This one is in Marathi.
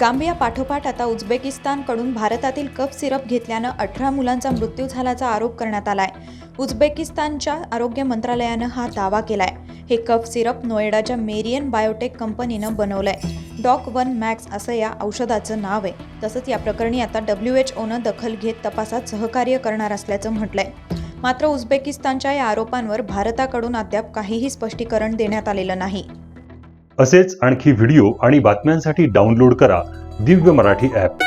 गांबिया पाठोपाठ आता उझबेकिस्तानकडून भारतातील कफ सिरप घेतल्यानं 18 मुलांचा मृत्यू झाल्याचा आरोप करण्यात आलाय। उझबेकिस्तानच्या आरोग्य मंत्रालयानं हा दावा केलाय। हे कफ सिरप नोएडाच्या मेरियन बायोटेक कंपनीनं बनवलंय। डॉक 1 मॅक्स असं या औषधाचं नाव आहे। तसंच या प्रकरणी आता WHOनं दखल घेत तपासात सहकार्य करणार असल्याचं म्हटलंय। मात्र उझबेकिस्तानच्या या आरोपांवर भारताकडून अद्याप काहीही स्पष्टीकरण देण्यात आलेलं नाही। असेच आणखी व्हिडिओ आणि बातम्यांसाठी डाउनलोड करा दिव्य मराठी ॲप।